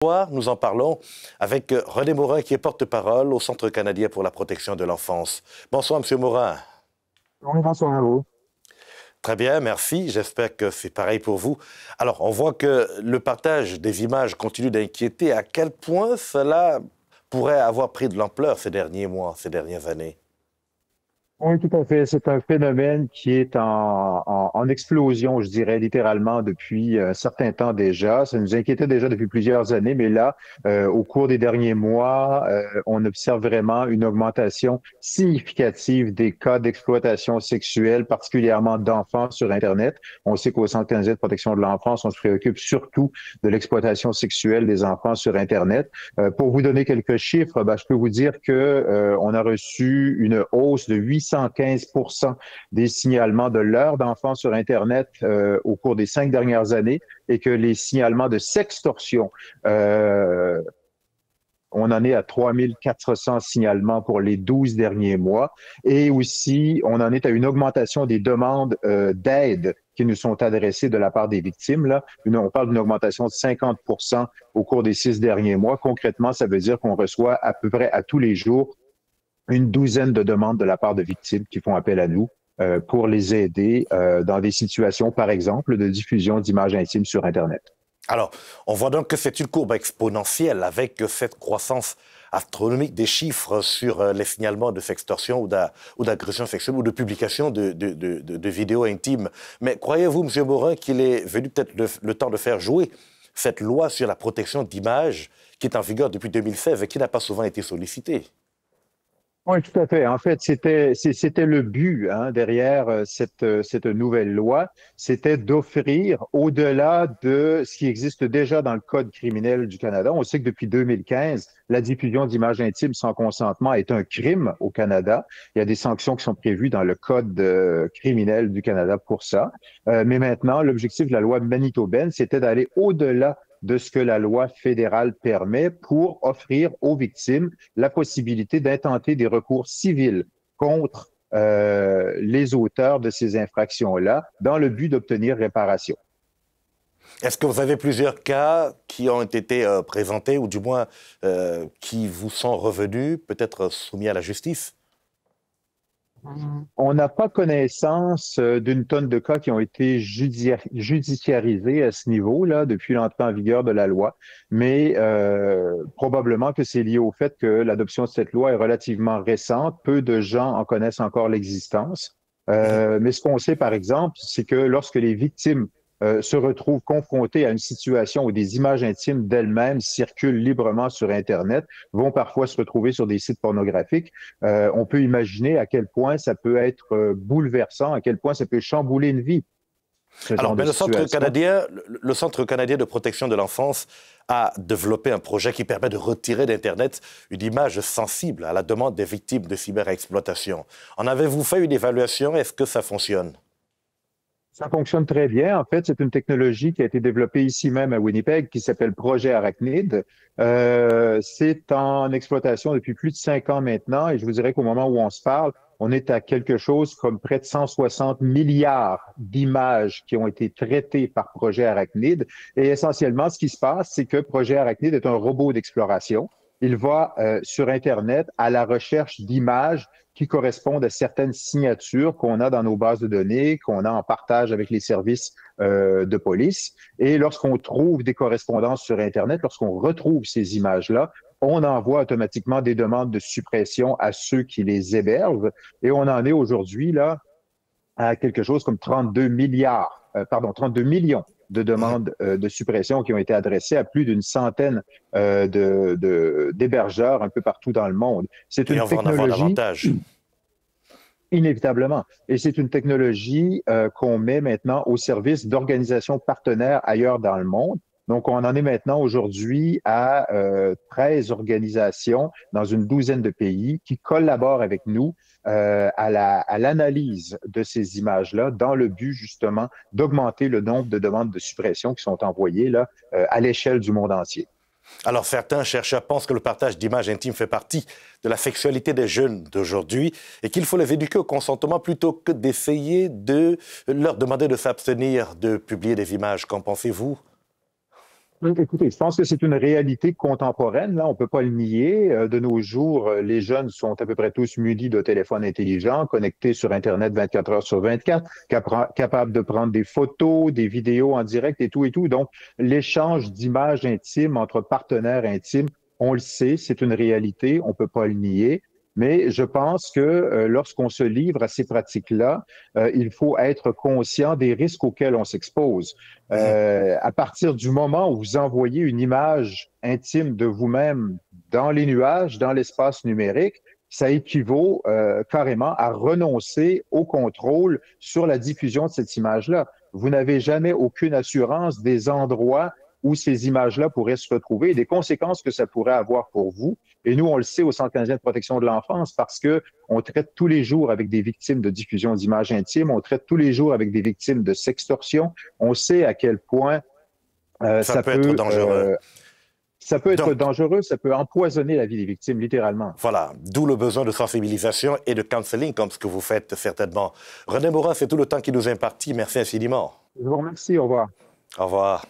Nous en parlons avec René Morin, qui est porte-parole au Centre canadien pour la protection de l'enfance. Bonsoir, Monsieur Morin. Oui, bonsoir à vous. Très bien, merci. J'espère que c'est pareil pour vous. Alors, on voit que le partage des images continue d'inquiéter. À quel point cela pourrait avoir pris de l'ampleur ces derniers mois, ces dernières années? Oui, tout à fait. C'est un phénomène qui est en explosion, je dirais littéralement, depuis un certain temps déjà. Ça nous inquiétait déjà depuis plusieurs années, mais là, au cours des derniers mois, on observe vraiment une augmentation significative des cas d'exploitation sexuelle, particulièrement d'enfants sur Internet. On sait qu'au Centre canadien de protection de l'enfance, on se préoccupe surtout de l'exploitation sexuelle des enfants sur Internet. Pour vous donner quelques chiffres, ben, je peux vous dire que on a reçu une hausse de 815% des signalements de l'heure d'enfants sur Internet au cours des 5 dernières années et que les signalements de sextorsion on en est à 3400 signalements pour les 12 derniers mois. Et aussi, on en est à une augmentation des demandes d'aide qui nous sont adressées de la part des victimes. Là. On parle d'une augmentation de 50% au cours des 6 derniers mois. Concrètement, ça veut dire qu'on reçoit à peu près à tous les jours une douzaine de demandes de la part de victimes qui font appel à nous pour les aider dans des situations, par exemple, de diffusion d'images intimes sur Internet. Alors, on voit donc que c'est une courbe exponentielle avec cette croissance astronomique des chiffres sur les signalements de sextorsion ou d'agression sexuelle ou de publication de vidéos intimes. Mais croyez-vous, M. Morin, qu'il est venu peut-être le temps de faire jouer cette loi sur la protection d'images qui est en vigueur depuis 2016 et qui n'a pas souvent été sollicitée? Oui, tout à fait. En fait, c'était le but hein, derrière cette nouvelle loi, c'était d'offrir, au-delà de ce qui existe déjà dans le Code criminel du Canada, on sait que depuis 2015, la diffusion d'images intimes sans consentement est un crime au Canada. Il y a des sanctions qui sont prévues dans le Code criminel du Canada pour ça. Mais maintenant, l'objectif de la loi manitobaine, c'était d'aller au-delà de ce que la loi fédérale permet pour offrir aux victimes la possibilité d'intenter des recours civils contre les auteurs de ces infractions-là dans le but d'obtenir réparation. Est-ce que vous avez plusieurs cas qui ont été présentés ou du moins qui vous sont revenus, peut-être soumis à la justice? On n'a pas connaissance d'une tonne de cas qui ont été judiciarisés à ce niveau-là depuis l'entrée en vigueur de la loi, mais probablement que c'est lié au fait que l'adoption de cette loi est relativement récente. Peu de gens en connaissent encore l'existence. Mais ce qu'on sait, par exemple, c'est que lorsque les victimes se retrouvent confrontées à une situation où des images intimes d'elles-mêmes circulent librement sur Internet, vont parfois se retrouver sur des sites pornographiques, on peut imaginer à quel point ça peut être bouleversant, à quel point ça peut chambouler une vie, ce Alors, genre de mais situation. le Centre canadien de protection de l'enfance a développé un projet qui permet de retirer d'Internet une image sensible à la demande des victimes de cyberexploitation. En avez-vous fait une évaluation? Est-ce que ça fonctionne? Ça fonctionne très bien. En fait, c'est une technologie qui a été développée ici même à Winnipeg qui s'appelle Projet Arachnid. C'est en exploitation depuis plus de 5 ans maintenant et je vous dirais qu'au moment où on se parle, on est à quelque chose comme près de 160 milliards d'images qui ont été traitées par Projet Arachnid. Et essentiellement, ce qui se passe, c'est que Projet Arachnid est un robot d'exploration. Il va sur Internet à la recherche d'images qui correspondent à certaines signatures qu'on a dans nos bases de données, qu'on a en partage avec les services de police. Et lorsqu'on trouve des correspondances sur Internet, lorsqu'on retrouve ces images-là, on envoie automatiquement des demandes de suppression à ceux qui les hébergent. Et on en est aujourd'hui là à quelque chose comme 32 millions de demandes de suppression qui ont été adressées à plus d'une centaine d'hébergeurs un peu partout dans le monde. C'est Et une on va en avoir technologie davantage. inévitablement. Et c'est une technologie qu'on met maintenant au service d'organisations partenaires ailleurs dans le monde. Donc, on en est maintenant aujourd'hui à 13 organisations dans une douzaine de pays qui collaborent avec nous à l'analyse de ces images-là dans le but justement d'augmenter le nombre de demandes de suppression qui sont envoyées là, à l'échelle du monde entier. Alors, certains chercheurs pensent que le partage d'images intimes fait partie de la sexualité des jeunes d'aujourd'hui et qu'il faut les éduquer au consentement plutôt que d'essayer de leur demander de s'abstenir de publier des images. Qu'en pensez-vous? Écoutez, je pense que c'est une réalité contemporaine. Là, on peut pas le nier. De nos jours, les jeunes sont à peu près tous munis de téléphones intelligents, connectés sur Internet 24 heures sur 24, capables de prendre des photos, des vidéos en direct et tout et tout. Donc, l'échange d'images intimes entre partenaires intimes, on le sait, c'est une réalité. On peut pas le nier. Mais je pense que lorsqu'on se livre à ces pratiques-là, il faut être conscient des risques auxquels on s'expose. À partir du moment où vous envoyez une image intime de vous-même dans les nuages, dans l'espace numérique, ça équivaut carrément à renoncer au contrôle sur la diffusion de cette image-là. Vous n'avez jamais aucune assurance des endroits où ces images-là pourraient se retrouver et des conséquences que ça pourrait avoir pour vous. Et nous, on le sait au Centre canadien de protection de l'enfance parce que on traite tous les jours avec des victimes de diffusion d'images intimes, on traite tous les jours avec des victimes de sextorsion. On sait à quel point Ça peut être dangereux. ça peut être Donc, dangereux, ça peut empoisonner la vie des victimes, littéralement. voilà, d'où le besoin de sensibilisation et de counseling, comme ce que vous faites certainement. René Morin, c'est tout le temps qui nous est imparti. Merci infiniment. Je vous remercie, au revoir. Au revoir.